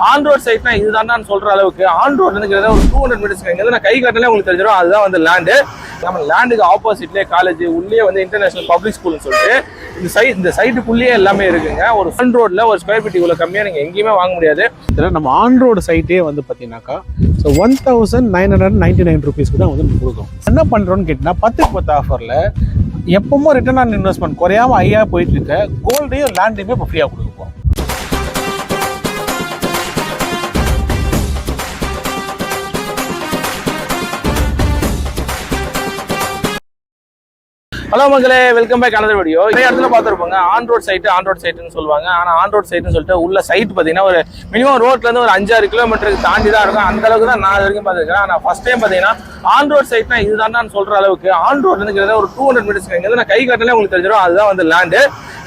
On road சைட்னா இதுதான் சொல்ற அளவுக்கு ஆன் ரோட்ல இருந்து ஒரு 200 மீட்டர்ஸ் இங்க நான் கை காட்டிலே உங்களுக்கு தெரிஞ்சிடும். அதுதான் வந்து லேண்டு. நம்ம லேண்டுக்கு ஆப்போசிட்லேயே காலேஜ், உள்ளே வந்து இன்டர்நேஷனல் பப்ளிக் ஸ்கூல்னு சொல்லிட்டு இந்த சைட்டுக்குள்ளேயே எல்லாமே இருக்குங்க. ஒரு ஆன் ரோட்ல ஒரு ஸ்கொயர் ஃபீட் இவ்வளவு கம்மியா நீங்க எங்கேயுமே வாங்க முடியாது. நம்ம ஆன் ரோடு சைட்டே வந்து பார்த்தீங்கன்னாக்கா 1999 ருபீஸ்க்கு தான் வந்து கொடுக்கும். என்ன பண்ணுறோன்னு கேட்டிங்கன்னா 10/10 ஆஃபரில் எப்பவுமே ரிட்டர்ன் ஆன் இன்வெஸ்ட்மெண்ட் குறையாம ஐயா போயிட்டு இருக்க கோல்டையும் லேண்டையுமே இப்போ ஃப்ரீயாக கொடுப்போம். ஹலோ மக்களே, வெல்கம் பேக் அனதர் வீடியோ. நிறைய இடத்துல பார்த்துருப்பாங்க ஆன் ரோட் சைட்டுன்னு சொல்லுவாங்க. ஆனால் ஆன் ரோட் சைட்டுன்னு சொல்லிட்டு உள்ள சைட் பார்த்தீங்கன்னா ஒரு மினிமம் ரோட்ல இருந்து ஒரு 5-6 கிலோமீட்டருக்கு தாண்டி தான் இருக்கும். அந்த அளவுக்கு தான் நான் வரைக்கும் பார்த்துருக்கேன். ஆனால் ஃபர்ஸ்ட் டைம் பார்த்தீங்கன்னா ஆன் ரோட் சைட்னா இதுதான் சொல்ற அளவுக்கு ஆன் ரோட்ல இருந்து ஒரு 200 மீட்டர்ஸ் இங்க நான் கை காட்டிலே உங்களுக்கு தெரிஞ்சிடும். அதுதான் வந்து லேண்டு.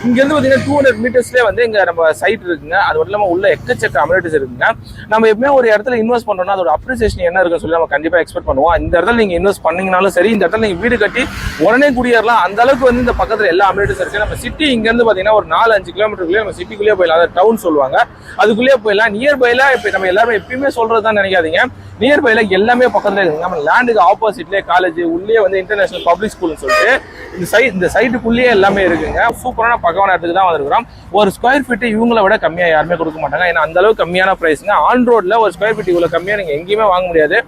இங்கேருந்து பார்த்தீங்கன்னா 200 மீட்டர்ஸ்லேயே வந்து இங்கே நம்ம சைட் இருக்குங்க. அது மட்டும் இல்லாமல் உள்ள எக்கச்சக்க அம்யூனிட்டிஸ் இருக்குங்க. நம்ம எப்பவுமே ஒரு இடத்துல இன்வெஸ்ட் பண்ணோம்னா அதோட அப்ரிசியேஷன் என்ன இருக்குன்னு சொல்லி நம்ம கண்டிப்பாக எக்ஸ்பெக்ட் பண்ணுவோம். இந்த இடத்துல நீங்கள் இன்வெஸ்ட் பண்ணீங்கனாலும் சரி, இந்த இடத்துல நீங்கள் வீடு கட்டி உடனே குடியேறலாம். அந்த அளவுக்கு வந்து இந்த பக்கத்தில் எல்லா அம்யூனிட்டிஸ் இருக்கு. நம்ம சிட்டி இங்கேருந்து பார்த்தீங்கன்னா ஒரு 4-5 கிலோமீட்டருக்குள்ளே நம்ம சிட்டிக்குள்ளேயே போயிடலாம். அதை டவுன் சொல்லுவாங்க. அதுக்குள்ளேயே போயிடலாம். நியர்பைல இப்போ நம்ம எல்லாருமே எப்பயுமே சொல்றதுதான் நினைக்காதீங்க. நியர்பைல எல்லாமே பக்கத்துல இருக்கு. நம்ம லேண்டுக்கு ஆப்போசிட்லேயே காலேஜ், உள்ளே வந்து இன்டர்நேஷனல் பப்ளிக் ஸ்கூல்னு சொல்லிட்டு இந்த சைட்டுக்குள்ளேயே எல்லாமே இருக்குங்க. சூப்பரான பக்கமான இடத்துக்கு தான் வந்திருக்கிறோம். ஒரு ஸ்கொயர் ஃபீட் இவங்களை விட கம்மியா யாருமே கொடுக்க மாட்டாங்க. ஏன்னா அந்த அளவுக்கு கம்மியான பிரைஸ்ங்க. ஆன் ரோட்ல ஒரு ஸ்கொயர் ஃபீட் இவ்வளவு கம்மியா நீங்க எங்கேயுமே வாங்க முடியாது.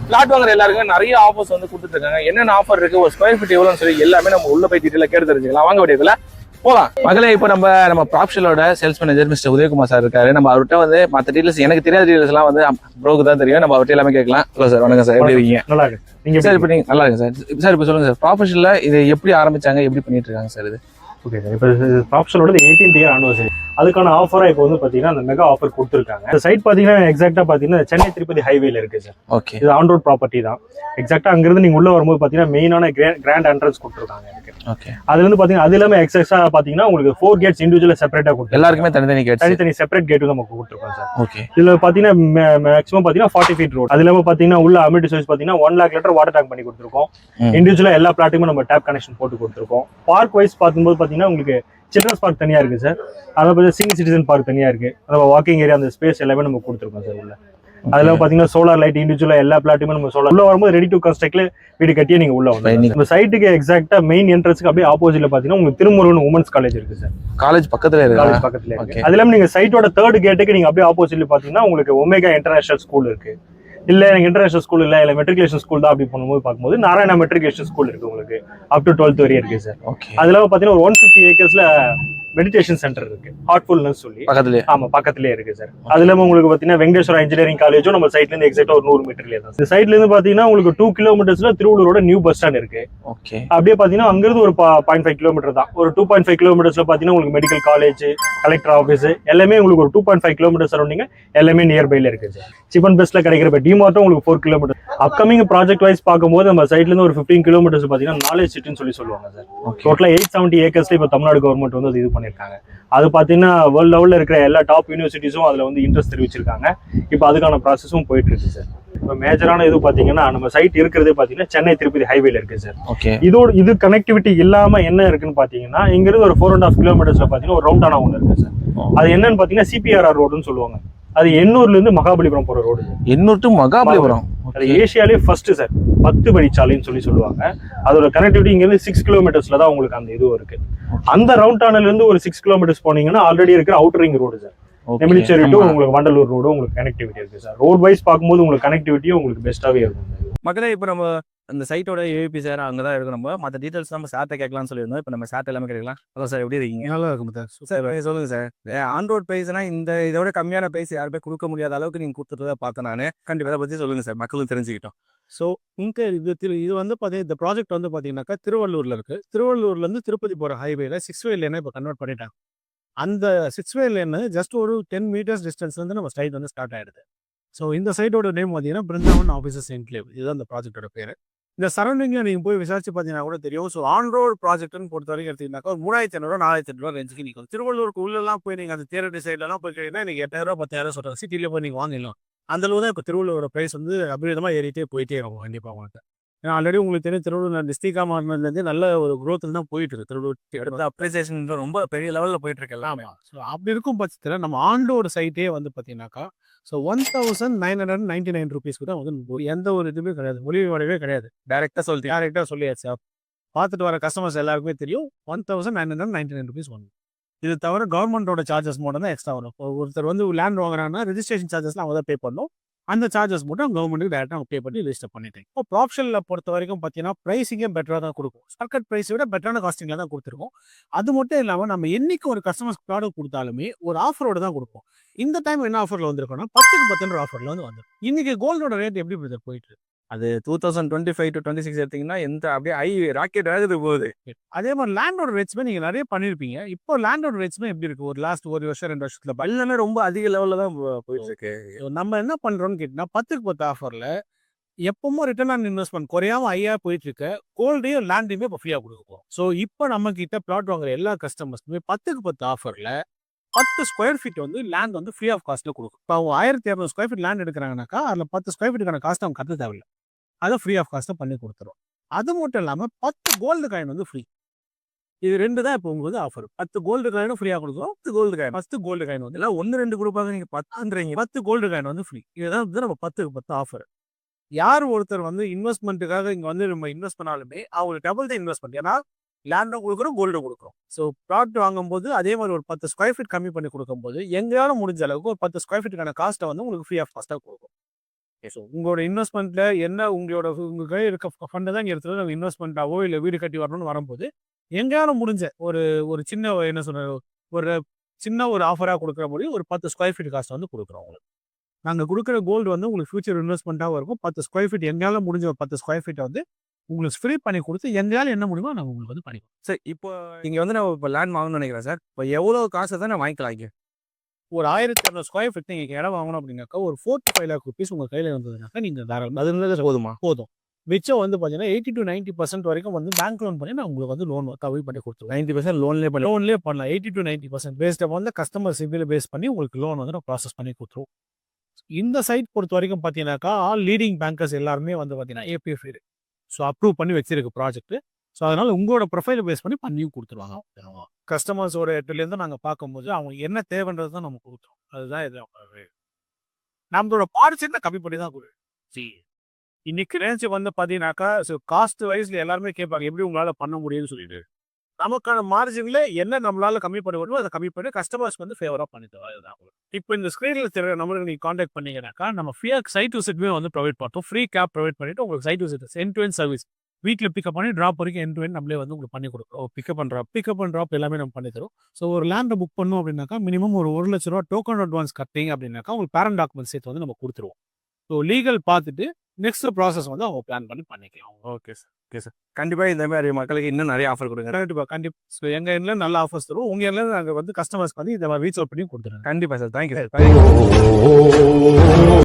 பிளாட் வாங்குற எல்லாருக்குமே நிறைய ஆஃபர்ஸ் வந்து கொடுத்துட்டு இருக்காங்க. என்னென்ன ஆஃபர் இருக்கு, ஒரு ஸ்கொயர் ஃபீட் எவ்வளோன்னு சொல்லி எல்லாமே நம்ம உள்ள போய் டீட்டெயிலாக கேட்டு தெரிஞ்சுக்கலாம். வாங்க வேண்டியதுல போலாம் மகளே. இப்போ நம்ம ப்ராப்ஷலோட sales manager mister Udayakumar sir இருக்காரு. நம்ம அவர்கிட்ட வந்து மற்ற டீடைல்ஸ், எனக்கு தெரியாத டீடைல்ஸ் எல்லாம் வந்து ப்ரோக்கு தான் தெரியும். நம்ம அவர்கிட்ட எல்லாமே கேட்கலாம். ஹலோ சார், வணக்கம் சார், எப்படி இருக்கீங்க? நல்லா இருக்கு. நீங்க சார் இப்போ நீங்க நல்லா இருக்கு சார். சார் இப்போ சொல்லுங்க சார், ப்ராப்ஷல்ல இது எப்படி ஆரம்பிச்சாங்க, எப்படி பண்ணிட்டு இருக்காங்க சார் இது? ஓகே சார், இப்போ ப்ராப்ஷலோட 18th இயர் ஆனிவர்சரி, அதுக்கான ஆஃபரா இப்போ வந்து பாத்தீங்கன்னா அந்த மெகா ஆஃபர் கொடுத்துருக்காங்க. இந்த சைட் பாத்தீங்கன்னா எக்ஸாக்டா பாத்தீங்கன்னா சென்னை திருப்பதி ஹைவேல இருக்கு சார். ஓகே, இது ஆன் ரோட் ப்ராப்பர்ட்டி தான். எக்ஸாக்டா அங்கிருந்து நீங்க உள்ள வரும்போது பாத்தீங்கன்னா மெயினான கிராண்ட் என்ட்ரன்ஸ் கொடுத்துருக்காங்க எனக்கு. ஓகே, அதுல இருந்து பாத்தீங்கன்னா அது எல்லாமே எக்ஸாக்டா பாத்தீங்கன்னா உங்களுக்கு 4 கேட்ஸ் இண்டிவிஜுவலா செப்பரேட்டா கொடுத்து எல்லாருக்குமே தனித்தனி கேட், தனித்தனி செப்பரேட் கேட் நமக்கு கொடுத்துருக்கோம் சார். ஓகே, இதுல பாத்தீங்கன்னா மேக்ஸிமம் பாத்தீங்கன்னா 40 ஃபீட் ரோட். அது இல்லாம பாத்தீங்கன்னா உள்ள அமினிட்டி சர்வீஸ் பாத்தீங்கன்னா 1 lakh லிட்டர் வாட்டர் டேங்க் பண்ணி கொடுத்துருக்கோம். இண்டிவிஜுவலா எல்லா பிளாட்டுக்குமே நம்ம டேப் கனெக்ஷன் போட்டு கொடுத்துருக்கோம். பார்க் வைஸ் பார்க்கும்போது பாத்தீங்கன்னா உங்களுக்கு சில்ட்ரன்ஸ் பார்க் தனியா இருக்கு சார். அதை பத்தி சீனியர் சிட்டிசன் பார்க் தனியா இருக்கு. அதாவது வாக்கிங் ஏரியா, அந்த ஸ்பேஸ் எல்லாமே நம்ம கொடுத்துருக்கோம் சார் உள்ள. அதுல பாத்தீங்கன்னா சோலார் லைட் இண்டிவிஜுவலா எல்லா பிளாட்டுமே நம்ம சோலார் உள்ள வரும்போது ரெடி டு கன்ஸ்ட்ரக்ட்ல வீடு கட்டியே நீங்க உள்ள வந்து இந்த சைட்டுக்கு எக்ஸாக்டா மெயின் என்ட்ரன்ஸ்க்கு அப்படியே ஆப்போசிட்ல பாத்தீங்கன்னா உங்களுக்கு திருமுருகன் உமன்ஸ் காலேஜ் இருக்கு சார். காலேஜ் பக்கத்துல இருக்கு. காலேஜ் பக்கத்துல இருக்கு. அது இல்லாம நீங்க சைட்டோட 3rd கேட்டுக்கு நீங்க அப்படியே ஆப்போசிட்ல பாத்தீங்கன்னா உங்களுக்கு ஒமேகா இன்டர்நேஷனல் ஸ்கூல் இருக்கு. இல்ல எனக்கு இன்டர்நேஷனல் ஸ்கூல் இல்ல மெட்ரிகுலேஷன் ஸ்கூல் தான் அப்படி பண்ணும்போது பார்க்கும்போது நாராயணா மெட்ரிகுலேஷன் ஸ்கூல் இருக்கு உங்களுக்கு. அப் டு 12th வரையும் இருக்கு சார். அதுல பாத்தீங்கன்னா ஒரு 150 ஏக்கர்ஸ்ல மெடிடேஷன் சென்டர் இருக்கு, ஹார்ட்ஃபுல்னஸ் சொல்லி பக்கத்துலயே. ஆமா, பக்கத்துலயே இருக்கு சார். அது இல்லாம உங்களுக்கு பாத்தீங்கன்னா வெங்கடேஸ்வரா இன்ஜினியரிங் காலேஜும் நம்ம சைட்ல இருந்து எக்ஸாக்டா ஒரு 100 மீட்டர்லயே தான். இந்த சைட்ல இருந்து பாத்தீங்கன்னா உங்களுக்கு 2 கிலோமீட்டர்ஸ்ல திருவள்ளூரோட நியூ பஸ் ஸ்டாண்ட் இருக்கு. ஓகே, அப்படியே பாத்தீங்கன்னா அங்கிருந்து ஒரு 0.5 கிலோமீட்டர் தான். ஒரு 2.5 கிலோமீட்டர்ஸ்ல பாத்தீங்கன்னா உங்களுக்கு மெடிக்கல் காலேஜ், கலெக்டர் ஆஃபீஸ் எல்லாமே உங்களுக்கு ஒரு 2.5 கிலோமீட்டர் சரௌண்டிங் எல்லாமே நியர்பைல இருக்கு சார். சீப் அண்ட் பெஸ்ட்ல கிடைக்கிற டிமார்ட்டும் உங்களுக்கு 4 கிலோமீட்டர். அப்கமிங் ப்ராஜெக்ட் வைஸ் பார்க்கும்போது நம்ம சைட்ல இருந்து ஒரு 15 கிலோமீட்டர்ஸ் பாத்தீங்கன்னா நாலேஜ் சிட்டின்னு சொல்லி சொல்லுவாங்க சார். டோட்டலா 870 ஏக்கர்ஸ்ல இப்ப தமிழ்நாடு கவர்மெண்ட் வந்து இது பண்ணிருக்காங்க. அது பாத்தீங்கன்னா வேர்ல்ட் லெவல்ல இருக்கிற எல்லா டாப் யூனிவர்சிட்டிஸும் அதுல வந்து இன்ட்ரெஸ்ட் தெரிவிச்சிருக்காங்க. இப்போ அதுக்கான ப்ராசஸும் போயிட்டு இருக்கு சார். இப்போ மேஜரான இது பாத்தீங்கன்னா நம்ம சைட் இருக்கிறதே பாத்தீங்கன்னா சென்னை திருப்பதி ஹைவேல இருக்கு சார். ஓகே, இது கனெக்டிவிட்டி இல்லாம என்ன இருக்குன்னு பாத்தீங்கன்னா இங்க இருந்து ஒரு 4.5 கிலோமீட்டர்ஸ்ல பாத்தீங்கன்னா ஒரு ரவுண்டானா ஒன்று இருக்கு சார். அது என்னன்னு பாத்தீங்கன்னா சிபிஆர்ஆர் ரோடுன்னு சொல்லுவாங்க. அது எண்ணூர்ல இருந்து மகாபலிபுரம் போற ரோடு. எண்ணூர் டு மகாபலிபுரம். அது ஏசியாலே ஃபர்ஸ்ட் சார் 10 வழிச்சாலைன்னு சொல்லுவாங்க. அதோட கனெக்டிவிட்டி இங்க இருந்து 6 கிலோமீட்டர்ஸ்ல தான் உங்களுக்கு அந்த இதுவும் இருக்கு. அந்த ரவுண்ட் டனல்ல இருந்து ஒரு 6 கிலோமீட்டர்ஸ் போனீங்கன்னா ஆல்ரெடி இருக்கிற outer ring road sir. Nemilichery to உங்களுக்கு வண்டலூர் ரோடு உங்களுக்கு கனெக்டிவிட்டி இருக்கு சார். ரோட் வைஸ் பார்க்கும்போது உங்களுக்கு கனெக்டிவிட்டியும் உங்களுக்கு பெஸ்ட்டாவே இருக்கும் மக்களே. இப்போ நம்ம அந்த சைட்டோட ஏபி சார் அங்கே தான் இருக்கு. நம்ம மற்ற டீட்டெயில்ஸ் நம்ம சார்ட்டை கேட்கலாம்னு சொல்லியிருந்தோம். இப்போ நம்ம சார்ட் எல்லாமே கேட்கலாம். ஹலோ சார், எப்படி இருக்கீங்க? நல்லா இருக்கும் சார். சொல்லுங்க சார், ஆன் ரோட் பிரைஸ்னா இதோட கம்மியான பிரைஸ் யாருமே கொடுக்க முடியாத அளவுக்கு நீங்க கொடுத்துட்டு பார்த்தேன் நான். கண்டிப்பாக பற்றி சொல்லுங்க சார், மக்களும் தெரிஞ்சுக்கிட்டோம். ஸோ இங்கே இது வந்து பார்த்தீங்கன்னா இந்த ப்ராஜெக்ட் வந்து பார்த்தீங்கன்னாக்கா திருவள்ளூரில் இருக்குது. திருவள்ளூர்லேருந்து திருப்பதி போகிற ஹைவேல 6 வே லேனை இப்போ கன்வெர்ட் பண்ணிட்டாங்க. அந்த 6 வே லேனு ஜஸ்ட் ஒரு 10 மீட்டர்ஸ் டிஸ்டன்ஸ்லேருந்து நம்ம சைட் வந்து ஸ்டார்ட் ஆகிடுது. ஸோ இந்த சைட்டோட நேம் பார்த்தீங்கன்னா பிருந்தாவன் ஆஃபீஸஸ் என்க்ளேவ், இதுதான் இந்த ப்ராஜெக்டோட பேர். இந்த சரௌண்டிங்கில் நீங்கள் போய் விசாரிச்சு பார்த்தீங்கன்னா கூட தெரியும். ஸோ ஆன் ரோட் ப்ராஜெக்ட்னு பொறுத்த வரைக்கும் எடுத்தீங்கன்னாக்கா ஒரு 3500 4,800 ரேஞ்சுக்கு நிற்கும். திருவள்ளூருக்கு உள்ளெல்லாம் போய் நீங்கள் அந்த தேரடி சைட்லலாம் போய் கேட்டீங்கன்னா நீங்கள் 8,000 10,000 சொல்கிறாங்க. சிட்டியில் போய் நீங்கள் வாங்கிடலாம். அந்த அளவு தான் இப்போ திருவள்ளூரோட ப்ரைஸ் வந்து அபிரிதமாக ஏறிட்டே போயிட்டே இருக்கும் கண்டிப்பாக உங்களுக்கு. ஏன்னா ஆல்ரெடி உங்களுக்கு தெரியும் திருவள்ளூர் டிஸ்ட்ரிக்டாக மாறினதுலேருந்து நல்ல ஒரு growth தான் போயிட்டு இருக்கு திருவள்ளூர். அடுத்த அப்ரிசியேஷன் ரொம்ப பெரிய லெவல்ல போயிட்டு இருக்கு எல்லாமே. ஆமாம். ஸோ அப்படி இருக்கும் பட்சத்தில் நம்ம ஆண்டோட சைட்டே வந்து பார்த்தீங்கன்னாக்கா ஸோ 1999 ருபீஸ்க்கு தான் வந்து எந்த ஒரு இதுவுமே கிடையாது, ஒளிவு வரைவே கிடையாது. டைரக்டா சொல்லிட்டீங்க. டேரெக்டாக சொல்லியாச்சு. பார்த்துட்டு வர கஸ்டமர்ஸ் எல்லாருக்குமே தெரியும் 1999 ருபீஸ் வரும். இது தவிர கவர்மெண்டோட சார்ஜஸ் மட்டும் தான் எக்ஸ்ட்ரா வரும். இப்போ ஒருத்தர் வந்து லேண்ட் வாங்குறாங்கன்னா ரெஜிஸ்ட்ரேஷன் சார்ஜஸ்லாம் அவங்க தான் பே பண்ணணும். அந்த சார்ஜஸ் மட்டும் கவர்மெண்ட்டுக்கு டேரெக்டாக அவங்க பே பண்ணி ரெஜிஸ்டர் பண்ணிட்டேன். இப்போ ப்ராப்ஷனில் பொறுத்த வரைக்கும் பார்த்தீங்கன்னா ப்ரைஸிங்கே பெட்டராக தான் கொடுக்கும். மார்க்கெட் ப்ரைஸை விட பெட்டரான காஸ்டிங்கில் தான் கொடுத்துருக்கோம். அது மட்டும் இல்லாமல் நம்ம என்னைக்கு ஒரு கஸ்டமர்ஸ் ப்ராடக்ட் கொடுத்தாலுமே ஒரு ஆஃபரோட தான் கொடுப்போம். இந்த டைம் என்ன ஆஃபரில் வந்திருக்கோம்னா 10க்கு 10 ஆஃபரில் வந்து வந்துடும். இன்னைக்கு கோல்டோட ரேட் எப்படி பிரதர் போயிட்டு இருக்கு? அது 2025 to 26 எடுத்தீங்கன்னா எந்த அப்படியே ராக்கெட் ஆகுது போகுது. அதே மாதிரி லேண்டோட ரேட்ஸ்மே நீங்கள் நிறைய பண்ணியிருப்பீங்க. இப்போ லேண்டோட ரேட்ஸ்மே எப்படி இருக்கு ஒரு லாஸ்ட் ஒரு வருஷம் 2 வருஷத்துல எல்லாமே ரொம்ப அதிக லெவல்ல தான் போயிட்டு இருக்கு. நம்ம என்ன பண்றோம்னு கேட்டீங்கன்னா 10க்கு 10 ஆஃபர்ல எப்பவுமே ரிட்டர்ன் ஆன் இன்வெஸ்ட்மெண்ட் குறையாம ஐயா போயிட்டு இருக்க கோல்டையும் லேண்டையுமே இப்போ ஃப்ரீயா கொடுக்கும். ஸோ இப்போ நம்ம கிட்ட பிளாட் வாங்குற எல்லா கஸ்டமர்ஸ்க்குமே 10க்கு 10 ஆஃபர்ல 10 ஸ்கொயர் ஃபீட் வந்து லேண்ட் வந்து ஃப்ரீ ஆஃப் காஸ்ட்ல கொடுக்கும். இப்போ அவங்க 1200 ஸ்கொயர் ஃபீட் லேண்ட் எடுக்கிறாங்கனாக்கா அதில் 10 ஸ்கொயர் ஃபீட்டுக்கான காஸ்ட் அவங்க கட்ட தேவையில்லை, அதை ஃப்ரீ ஆஃப் காஸ்ட்டை பண்ணி கொடுத்துரும். அது மட்டும் இல்லாமல் 10 கோல்டு காயின் வந்து ஃப்ரீ. இது 2 தான் இப்போ உங்களுக்கு ஆஃபர். 10 கோல்டு காயினும் ஃப்ரீயாக கொடுக்குறோம். 10 கோல்டு காயின் 10 கோல்டு காயின் வந்து எல்லாம் 1-2 குரூப்பாக நீங்க 10ன்றீங்க. 10 கோல்டு காயின் வந்து ஃப்ரீ. இதுதான் வந்து நம்ம 10க்கு 10 ஆஃபர். யார் ஒருத்தர் வந்து இன்வெஸ்ட்மெண்ட்டுக்காக இங்கே வந்து நம்ம இன்வெஸ்ட் பண்ணாலுமே அவங்களுக்கு டபுள் தான் இன்வெஸ்ட்மெண்ட். ஏன்னா லேண்டும் கொடுக்குறோம், கோல்டும் கொடுக்குறோம். ஸோ ப்ராடக்ட் வாங்கும்போது அதே மாதிரி ஒரு 10 ஸ்கொயர் ஃபீட் கம்மி பண்ணி கொடுக்கும்போது எங்கேயாலும் முடிஞ்ச அளவுக்கு ஒரு 10 ஸ்கொயர் ஃபீட்டுக்கான காஸ்ட்டை வந்து உங்களுக்கு ஃப்ரீ ஆஃப் காஸ்ட்டாக கொடுக்கும். ஸோ உங்களோட இன்வெஸ்ட்மெண்ட்டில் என்ன உங்கள் கையில் இருக்க ஃபண்டை தான் எடுத்துகிட்டு நம்ம இன்வெஸ்ட்மெண்ட்டாவோ இல்லை வீடு கட்டி வரணும்னு வரும்போது எங்கேயாலும் முடிஞ்ச ஒரு சின்ன என்ன சொல்ற ஒரு சின்ன ஒரு ஆஃபராக கொடுக்குற முடியும் ஒரு 10 ஸ்கொயர் ஃபீட் காஸ்ட் வந்து கொடுக்குறோம் உங்களுக்கு. நாங்கள் கொடுக்குற கோல்டு வந்து உங்களுக்கு ஃபியூச்சர் இன்வெஸ்ட்மெண்ட்டாகவும் இருக்கும். 10 ஸ்கொயர் ஃபீட் எங்கேயாலும் முடிஞ்ச ஒரு 10 ஸ்கொயர் ஃபீட்டை வந்து உங்களுக்கு ஃப்ரீ பண்ணி கொடுத்து எங்கேயாலும் என்ன முடியுமோ நாங்கள் உங்களுக்கு வந்து பண்ணிடுவோம். சார் இப்போ இங்க வந்து நான் இப்போ லேண்ட் வாங்கணும்னு நினைக்கிறேன் சார். இப்போ எவ்வளோ காசை தான் நான் வாங்கிக்கலாம் இங்க? ஒரு 1200 ஸ்கொயர் ஃபீட் நீங்கள் இடம் வாங்கணும் அப்படின்னாக்கா ஒரு 4 to 5 lakh rupees உங்கள் கையில் இருந்ததுனாக்கா நீங்கள் தாராளம் அது இருந்தால் போதுமா? போதும். மிச்சம் வந்து பார்த்தீங்கன்னா 80 to 90% வரைக்கும் வந்து பேங்க் லோன் பண்ணி நான் உங்களுக்கு வந்து லோன் கவி பண்ணி கொடுத்துருவேன். 90% லோன்லேயே பண்ணி லோன்லேயே பண்ணலாம். 80 to 90% பேஸ்ட் வந்து கஸ்டமர் சிபில் பேஸ் பண்ணி உங்களுக்கு லோன் வந்து நான் ப்ராசஸ் பண்ணி கொடுத்துருவோம். இந்த சைட் பொறுத்த வரைக்கும் பார்த்தீங்கன்னாக்கா ஆல் லீடிங் பேங்கர்ஸ் எல்லாருமே வந்து பார்த்தீங்கன்னா ஏபிஎஃப் ஸோ அப்ரூவ் பண்ணி வச்சிருக்கு ப்ராஜெக்ட். ஸோ அதனால உங்களோட ப்ரொஃபைலை பேஸ் பண்ணி பண்ணியும் கொடுத்துருவாங்க. கஸ்டமர்ஸோட இடத்துலேருந்து நாங்கள் பார்க்கும்போது அவங்க என்ன தேவைன்றது தான் நம்ம கொடுத்தோம். அதுதான் இது நம்மளோட பார்ட்ஸ் கம்மி பண்ணி தான் கொடுக்கும். இன்னைக்கு ரேஞ்சு வந்து பார்த்தீங்கன்னாக்கா ஸோ காஸ்ட் வைஸ்ல எல்லாருமே கேட்பாங்க எப்படி உங்களால் பண்ண முடியும்னு சொல்லிட்டு. நமக்கான மார்ஜின்ல என்ன நம்மளால கம்மி பண்ண முடியுமோ அதை கம்மி பண்ணி கஸ்டமர்ஸ்க்கு வந்து ஃபேவராக பண்ணி தரோம். அதுதான் இப்போ இந்த ஸ்க்ரீனில் தெரிய நம்மளுக்கு நீங்கள் காண்டாக்ட் பண்ணீங்கன்னாக்கா நம்ம ஃப்ரீயாக சைட் விசிட்மே வந்து ப்ரொவைட் பண்ணுறோம். ஃப்ரீ கேப் ப்ரொவைட் பண்ணிட்டு உங்களுக்கு side visit end to end service வீட்டில் பிக்கப் பண்ணி ட்ராப் வரைக்கும் எண்ட் டு எண்ட் நம்மளே வந்து உங்களுக்கு பண்ணி கொடுக்குறோம். பிக்கப் அண்ட் ட்ராப் எல்லாமே நம்ம பண்ணி தரோம். ஸோ ஒரு லேண்டை புக் பண்ணோம் அப்படின்னாக்கா மினிமம் ஒரு 1 லட்ச ரூபா டோக்கன் அட்வான்ஸ் கட்டிங்க அப்படின்னாக்கா உங்களுக்கு பேரண்ட் டாக்குமெண்ட் சேர்த்து வந்து நம்ம கொடுத்துருவோம். ஸோ லீகல் பார்த்துட்டு நெக்ஸ்ட் ப்ராசஸ் வந்து அவங்க பிளான் பண்ணி பண்ணிக்கலாம். Okay sir. Okay sir. கண்டிப்பாக இந்த மாதிரி மக்களுக்கு இன்னும் நிறைய ஆஃபர் கொடுங்க. கண்டிப்பாக. ஸோ எங்கள் எண்ணில் நல்ல ஆஃபர்ஸ் தரும். உங்கள் எண்ணில் நாங்கள் வந்து கஸ்டமர்ஸ்க்கு வந்து இந்த மாதிரி ரீச் அவுட் பண்ணி கொடுத்துருங்க. கண்டிப்பாக சார். Thank you sir.